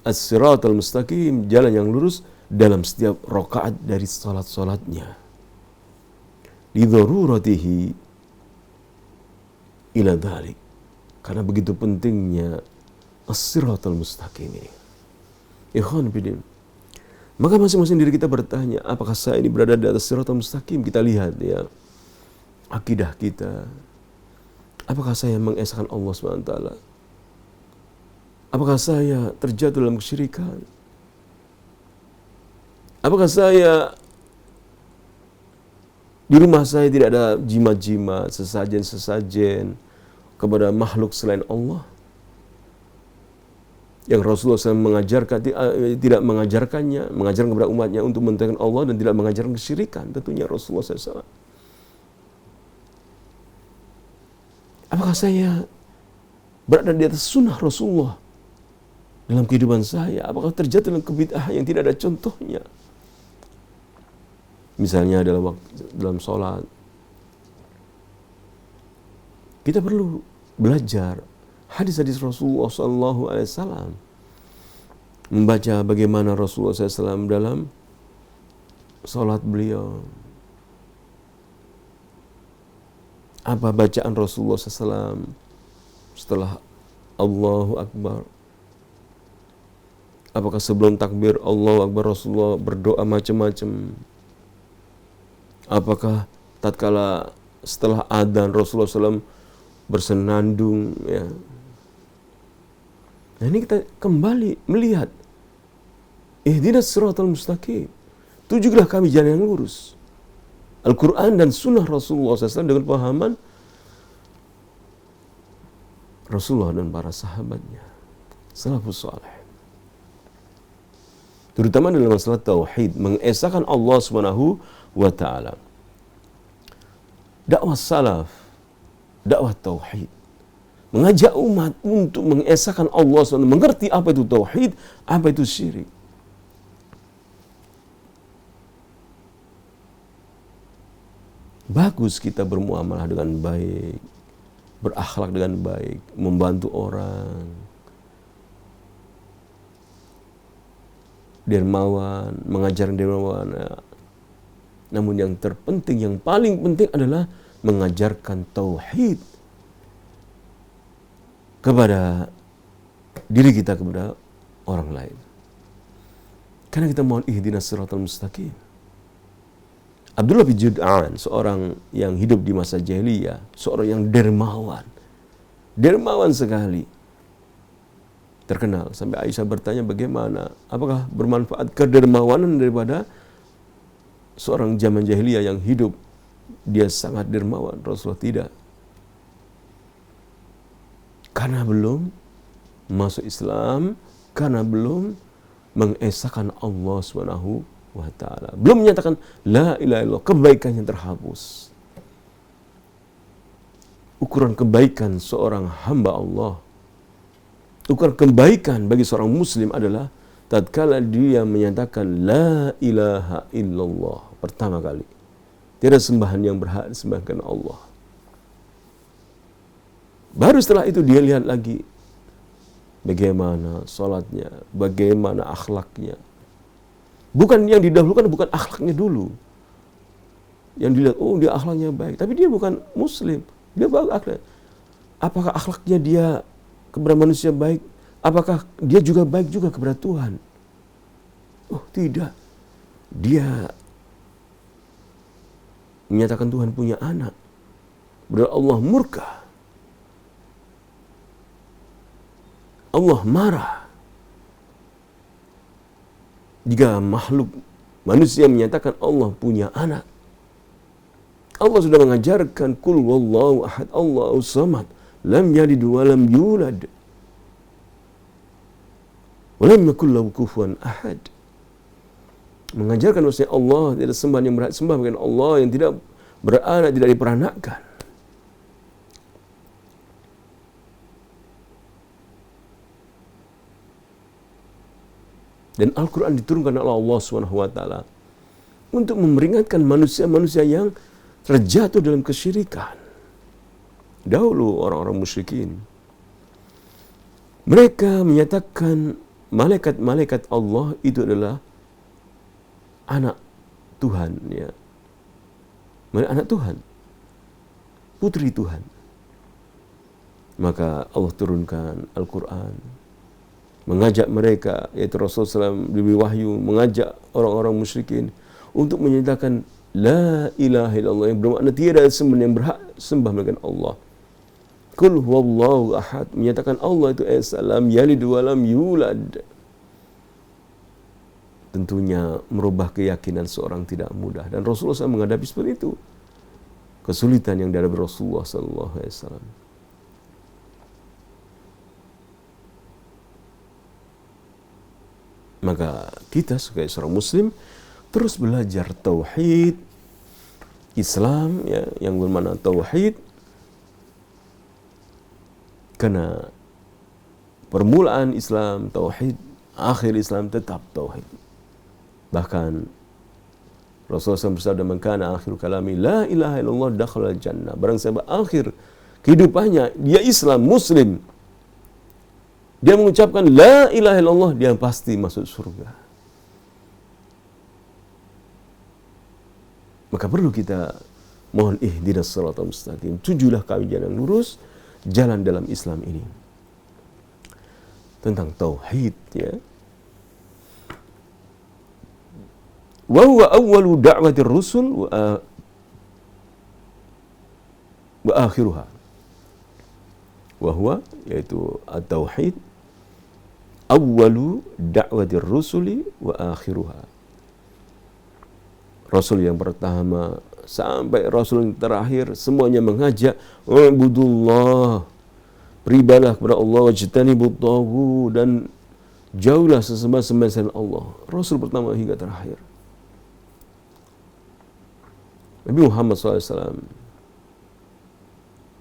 as-siratal mustaqim, jalan yang lurus, dalam setiap rakaat dari salat-salatnya. Lidharuratihi ila dhalik, karena begitu pentingnya as-siratal mustaqim ini. Ikhwan fillah, maka masing-masing diri kita bertanya, apakah saya ini berada di atas siratal mustaqim? Kita lihat ya, akidah kita. Apakah saya mengesahkan Allah SWT? Apakah saya terjatuh dalam kesyirikan? Apakah saya di rumah saya tidak ada jimat-jimat, sesajen-sesajen kepada makhluk selain Allah? Yang Rasulullah SAW mengajarkan, tidak mengajarkannya, mengajarkan kepada umatnya untuk mentauhidkan Allah dan tidak mengajarkan kesyirikan, tentunya Rasulullah SAW. Apakah saya berada di atas sunnah Rasulullah dalam kehidupan saya? Apakah terjatuh dalam kebid'ahan yang tidak ada contohnya? Misalnya dalam sholat, kita perlu belajar hadis-hadis Rasulullah SAW, membaca bagaimana Rasulullah SAW dalam sholat beliau. Apa bacaan Rasulullah SAW setelah Allahu Akbar? Apakah sebelum takbir Allahu Akbar Rasulullah berdoa macam-macam? Apakah tatkala setelah adzan Rasulullah SAW bersenandung, ya? Nah ini kita kembali melihat ihdinas siratal mustaqim. Tunjuklah kami jalan yang lurus. Al-Quran dan sunnah Rasulullah SAW dengan pemahaman Rasulullah dan para sahabatnya. Salafus saleh. Terutama dalam masalah tauhid, mengesahkan Allah Subhanahu wa taala. Dakwah salaf, dakwah tauhid. Mengajak umat untuk mengesahkan Allah SWT, mengerti apa itu tauhid, apa itu syirik. Bagus kita bermuamalah dengan baik, berakhlak dengan baik, membantu orang, dermawan, mengajar dermawan. Namun yang terpenting, yang paling penting adalah mengajarkan tauhid kepada diri kita, kepada orang lain. Karena kita mohon ihdinas siratal mustaqim. Abdullah bin Jud'an, seorang yang hidup di masa jahiliyah, seorang yang dermawan sekali, terkenal sampai Aisyah bertanya bagaimana, apakah bermanfaat kedermawanan daripada seorang zaman jahiliyah yang hidup dia sangat dermawan? Rasulullah tidak, karena belum masuk Islam, karena belum mengesahkan Allah Subhanahu wa ta'ala, belum menyatakan la ilaha illallah, kebaikannya terhapus. Ukuran kebaikan seorang hamba Allah, ukuran kebaikan bagi seorang muslim adalah tatkala dia menyatakan la ilaha illallah pertama kali. Tiada sembahan yang berhak disembahkan Allah. Baru setelah itu dia lihat lagi bagaimana salatnya, bagaimana akhlaknya. Bukan yang didahulukan, bukan akhlaknya dulu. Yang dilihat, oh dia akhlaknya baik, tapi dia bukan muslim. Dia bagus akhlak. Apakah akhlaknya dia kepada manusia baik? Apakah dia juga baik juga kepada Tuhan? Oh tidak. Dia menyatakan Tuhan punya anak. Berarti Allah murka. Allah marah jika makhluk manusia menyatakan Allah punya anak. Allah sudah mengajarkan kul wallahu ahad, Allahu samad, lam yalid wa lam yulad wa lam yakul lahu kufuwan ahad. Mengajarkan bahwasanya Allah tidak sembahan yang berhak sembah bagi Allah, yang tidak beranak, tidak diperanakkan. Dan Al-Quran diturunkan oleh Allah SWT untuk memperingatkan manusia-manusia yang terjatuh dalam kesyirikan. Dahulu orang-orang musyrikin, mereka menyatakan malaikat-malaikat Allah itu adalah anak Tuhan, ya. Anak Tuhan, putri Tuhan. Maka Allah turunkan Al-Quran, mengajak mereka, yaitu Rasulullah SAW diberi wahyu, mengajak orang-orang musyrikin untuk menyatakan la ilaha illallah, yang bermakna tiada sembahan yang berhak sembah melainkan Allah. Qul huwallahu ahad, menyatakan Allah itu esa, lam yalid wa lam yulad. Tentunya merubah keyakinan seorang tidak mudah, dan Rasulullah SAW menghadapi seperti itu, kesulitan yang dihadapi Rasulullah SAW. Maka kita sebagai seorang muslim terus belajar tauhid Islam, ya, yang bermakna tauhid, karena permulaan Islam tauhid, akhir Islam tetap tauhid. Bahkan Rasulullah SAW bersabda, man kana akhiru kalami la ilaha illallah dakhala jannah. Barang siapa akhir kehidupannya dia Islam, muslim, dia mengucapkan la ilaha illallah, dia pasti masuk surga. Maka perlu kita mohon ihdinas siratal mustaqim, tujulah kami jalan lurus, jalan dalam Islam ini. Tentang tauhid, ya. Wa huwa awwalu da'watir rusul wa akhiruha. Wa huwa, yaitu at-tauhid, awwalu da'watir rusuli wa akhiruha. Rasul yang pertama sampai Rasul yang terakhir semuanya mengajak ubudullah, beribadah kepada Allah, wajtanibut taghut, dan jauhlah sesembah-sembah selain Allah. Rasul pertama hingga terakhir. Nabi Muhammad SAW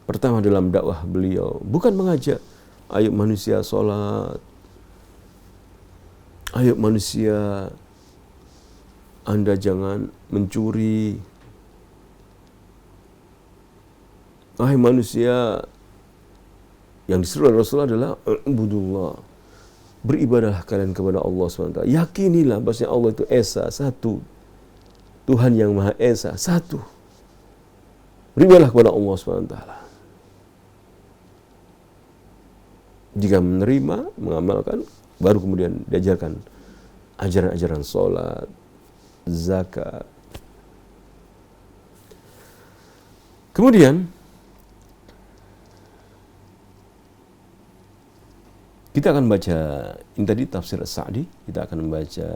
pertama dalam dakwah beliau bukan mengajak ayo manusia sholat, ayo manusia Anda jangan mencuri, wahai manusia. Yang disuruh Rasulullah adalah ubudullah, beribadahlah kalian kepada Allah SWT. Yakinilah bahwasanya Allah itu Esa, satu. Tuhan yang Maha Esa, satu. Beribadah kepada Allah SWT. Jika menerima, mengamalkan, baru kemudian diajarkan ajaran-ajaran sholat, zakat. Kemudian kita akan baca ini tadi tafsir As-Sa'di, kita akan membaca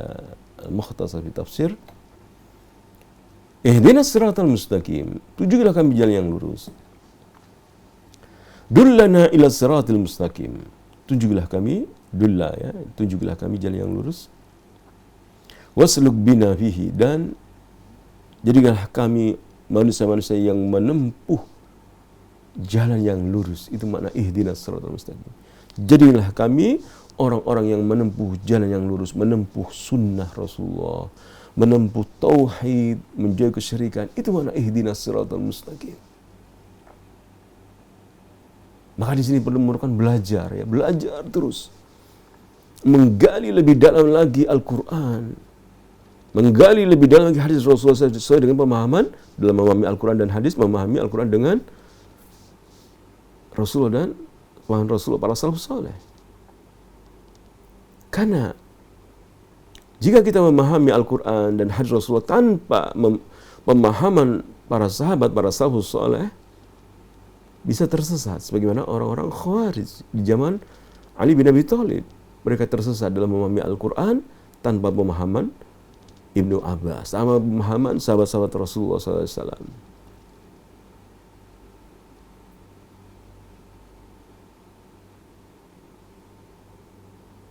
Mukhtasar fi Tafsir. Ihdinas siratal mustaqim, tunjukilah kami jalan yang lurus. Dullana ila siratal mustaqim, tunjukilah kami, tunjukilah kami jalan yang lurus. Wasluk bina fihi, dan jadikanlah kami manusia-manusia yang menempuh jalan yang lurus. Itu makna ihdinas siratal mustaqim. Jadilah kami orang-orang yang menempuh jalan yang lurus, menempuh sunnah Rasulullah, menempuh tauhid, menjauhi kesyirikan. Itu makna ihdinas siratal mustaqim. Maka di sini perlu memerlukan belajar, ya, belajar terus, menggali lebih dalam lagi Al-Quran, menggali lebih dalam lagi hadis Rasulullah sesuai dengan pemahaman dalam memahami Al-Quran dan hadis, memahami Al-Quran dengan Rasulullah dan pemahaman Rasulullah para salafus saleh. Karena jika kita memahami Al-Quran dan hadis Rasulullah tanpa pemahaman para sahabat, para salafus saleh, bisa tersesat sebagaimana orang-orang Khawarij di zaman Ali bin Abi Thalib. Mereka tersesat dalam memahami Al-Quran tanpa pemahaman Ibnu Abbas, sama pemahaman sahabat-sahabat Rasulullah SAW.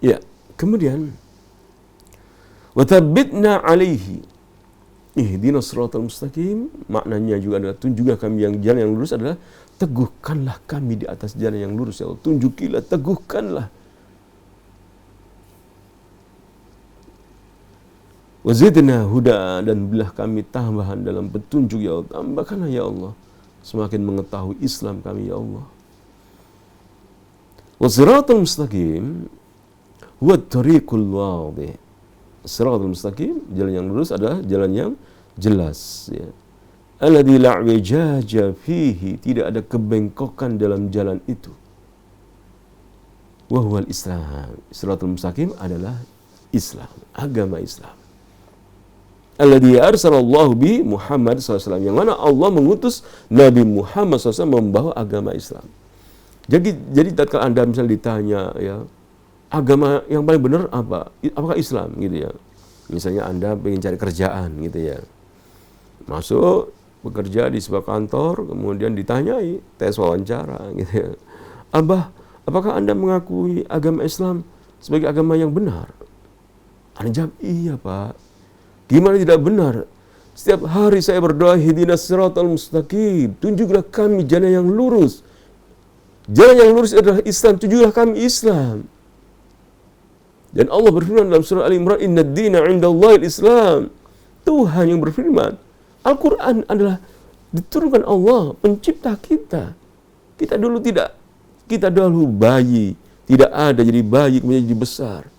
Ya, kemudian wathabbitna alaihi ihdinas siratal mustaqim, maknanya juga adalah tunjuklah kami yang jalan yang lurus, adalah teguhkanlah kami di atas jalan yang lurus, ya Allah. Tunjukilah, teguhkanlah. Wazidna huda, dan berilah kami tambahan dalam petunjuk, ya Allah. Tambahkanlah, ya Allah, semakin mengetahui Islam kami, ya Allah. Wasiratul mustaqim huwa tariqul wadih. Siratul mustaqim, jalan yang lurus, adalah jalan yang jelas, ya. Alladzi la wijaja fihi, tidak ada kebengkokan dalam jalan itu. Wa huwal Islam. Siratul mustaqim adalah Islam, agama Islam. Alladzi arsalallahu bi Muhammad SAW, yang mana Allah mengutus Nabi Muhammad SAW membawa agama Islam. Jadi tatkala Anda misalnya ditanya, ya, agama yang paling benar apa? Apakah Islam, gitu ya. Misalnya Anda ingin cari kerjaan, gitu ya. Masuk bekerja di sebuah kantor, kemudian ditanyai, tes wawancara, gitu ya. Abah, apakah Anda mengakui agama Islam sebagai agama yang benar? Anda jawab, iya Pak. Gimana tidak benar? Setiap hari saya berdoa, ihdinas siratal mustaqim, tunjuklah kami jalan yang lurus. Jalan yang lurus adalah Islam, tunjuklah kami Islam. Dan Allah berfirman dalam surah Al-Imran, inna ad-dina 'indallahi al-Islam. Tuhan yang berfirman, Al-Quran adalah diturunkan Allah, pencipta kita. Kita dahulu bayi, tidak ada, jadi bayi kemudian jadi besar.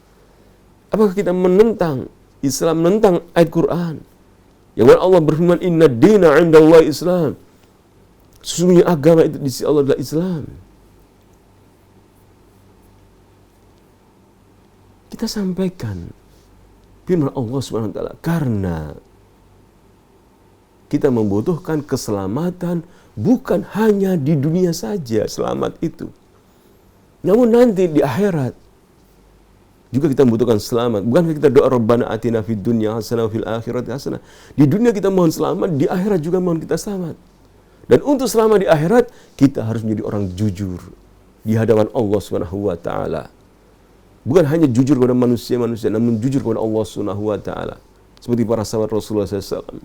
Apakah kita menentang Islam, menentang ayat Quran yang mana Allah berfirman, inna ad-dina 'indallahi Islam, sesungguhnya agama itu di sisi Allah adalah Islam. Kita sampaikan firman Allah Subhanahu wa taala, karena kita membutuhkan keselamatan bukan hanya di dunia saja selamat itu, namun nanti di akhirat juga kita membutuhkan selamat. Bukan kita doa Rabbana atina fid dunya hasanah wa fil akhirati hasanah. Di dunia kita mohon selamat, di akhirat juga mohon kita selamat. Dan untuk selamat di akhirat, kita harus menjadi orang jujur di hadapan Allah Subhanahu wa taala. Bukan hanya jujur kepada manusia-manusia, namun jujur kepada Allah Subhanahu wa taala. Seperti para sahabat Rasulullah SAW.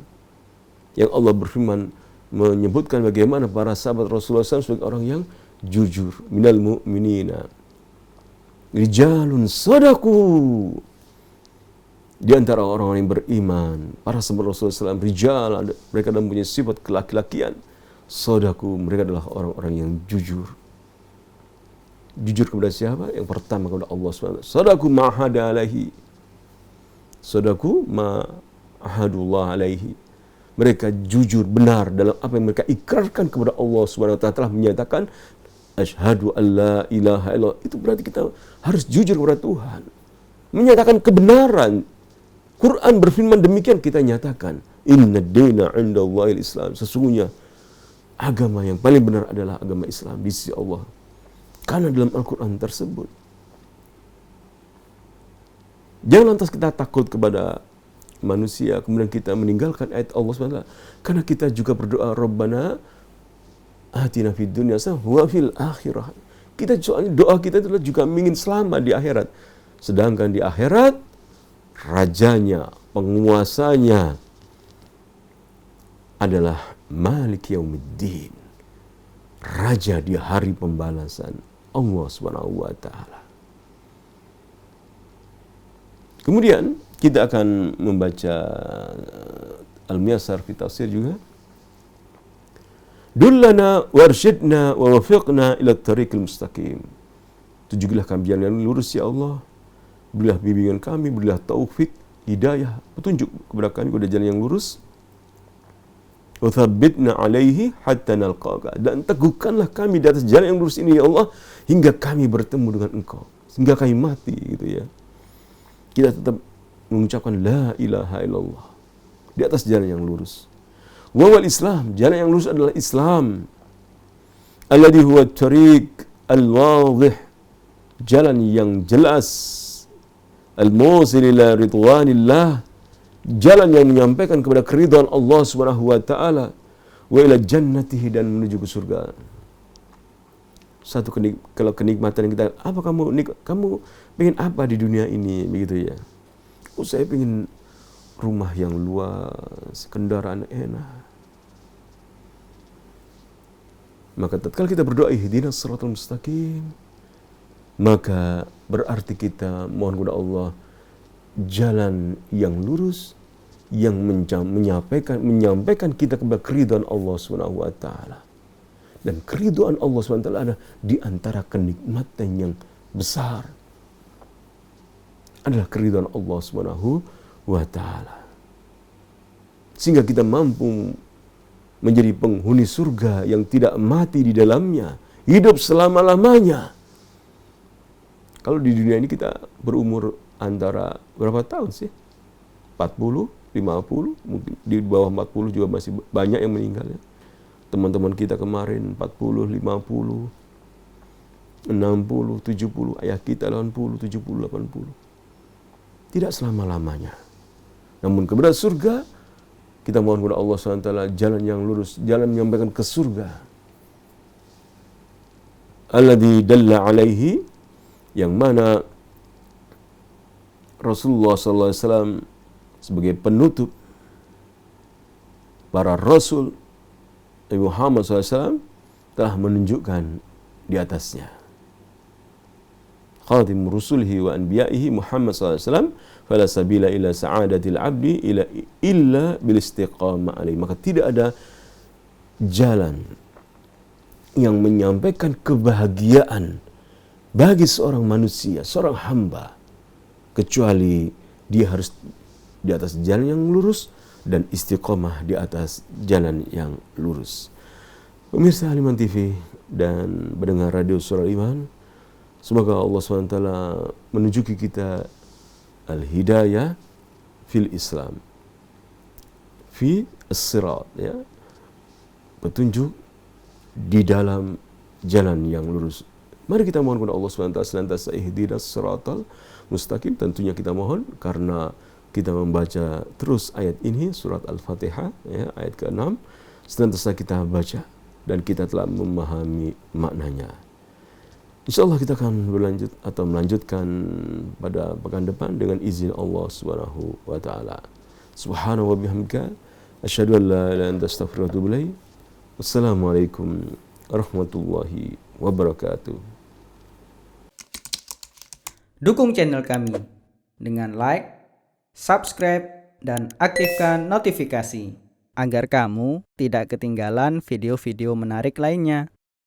Yang Allah berfirman menyebutkan bagaimana para sahabat Rasulullah SAW sebagai orang yang jujur. Minal mu'minina rijalun sadaku. Di antara orang-orang yang beriman, para sahabat Rasulullah SAW, rijal, mereka mempunyai sifat kelaki-lakian. Sadaku, mereka adalah orang-orang yang jujur. Jujur kepada siapa? Yang pertama kepada Allah SWT. Sadaku ma'ahada alaihi. Sadaku ma'ahadullah alaihi. Mereka jujur, benar dalam apa yang mereka ikrarkan kepada Allah SWT. Telah menyatakan asyhadu an la ilaha illallah. Itu berarti kita harus jujur kepada Tuhan. Menyatakan kebenaran. Quran berfirman demikian, kita nyatakan. Inna dina indallahil Islam. Sesungguhnya agama yang paling benar adalah agama Islam di sisi Allah. Karena dalam Al-Quran tersebut. Jangan lantas kita takut kepada manusia, kemudian kita meninggalkan ayat Allah SWT. Karena kita juga berdoa, Rabbana atina fid dunya hasanah wa fil akhirah. Kita doa kita itu juga ingin selamat di akhirat. Sedangkan di akhirat rajanya, penguasanya adalah Malik Yaumiddin. Raja di hari pembalasan, Allah Subhanahu wa taala. Kemudian kita akan membaca Al-Miyasar fi Tafsir juga. Dullana warsyidna wa wafiqna ila tariqil mustaqim. Tunjukilah kami jalan yang lurus ya Allah. Berilah bimbingan kami, berilah taufik, hidayah, petunjuk kepada kami kepada jalan yang lurus. Wa thabbitna alaihi hatta nalqaka. Dan teguhkanlah kami di atas jalan yang lurus ini ya Allah hingga kami bertemu dengan Engkau. Hingga kami mati gitu ya. Kita tetap mengucapkan la ilaha illallah di atas jalan yang lurus. Wal Islam, jalan yang lurus adalah Islam. Alladhi huwa tariq al-wadih, jalan yang jelas. Al-musil ila ridwanillah, jalan yang menyampaikan kepada keridhaan Allah Subhanahu wa taala, wa ila jannatihi, dan menuju ke surga. Satu kalau kenikmatan kita, apa kamu pengen apa di dunia ini, begitu ya? Oh, saya pengen rumah yang luas, kendaraan enak. Maka tatkala kita berdoa ihdinas shiratal mustaqim, maka berarti kita mohon kepada Allah jalan yang lurus yang menyampaikan kita kepada keridhaan Allah Subhanahu wa taala. Dan keridhaan Allah Subhanahu wa taala ada di antara kenikmatan yang besar adalah keridhaan Allah Subhanahu wa taala. Sehingga kita mampu menjadi penghuni surga yang tidak mati di dalamnya, hidup selama-lamanya. Kalau di dunia ini kita berumur antara berapa tahun sih? 40, 50, mungkin di bawah 40 juga masih banyak yang meninggal ya. Teman-teman kita kemarin 40, 50, 60, 70, ayah kita 80, 70, 80. Tidak selama-lamanya. Namun kepada surga, kita mohon kepada Allah SWT jalan yang lurus, jalan menyampaikan ke surga. Alladzi dalla alaihi, yang mana Rasulullah SAW sebagai penutup para Rasul, Nabi Muhammad SAW telah menunjukkan di atasnya. Khatim rusulihi wa anbiya'ihi Muhammad SAW fala sabila ila sa'adatil abdi illa bil istiqamah alaihi. Maka tidak ada jalan yang menyampaikan kebahagiaan bagi seorang manusia, seorang hamba, kecuali dia harus di atas jalan yang lurus dan istiqamah di atas jalan yang lurus. Pemirsa Al-Iman TV dan pendengar radio Suara Iman, semoga Allah SWT menunjuki kita al-hidayah fil Islam, fi as-sirat, ya, petunjuk di dalam jalan yang lurus, Mari kita mohon kepada Allah SWT senantiasa ihdinas siratal mustaqim. Tentunya kita mohon karena kita membaca terus ayat ini, surat Al-Fatihah, ya, ayat ke-6, senantiasa kita baca dan kita telah memahami maknanya. InsyaAllah kita akan berlanjut atau melanjutkan pada pekan depan dengan izin Allah Subhanahu wa taala. Subhanahu wa bihamdika asyhadu an la ilaha illa anta astaghfiruka wa atubu ilaik. Wassalamualaikum warahmatullahi wabarakatuh. Dukung channel kami dengan like, subscribe, dan aktifkan notifikasi agar kamu tidak ketinggalan video-video menarik lainnya.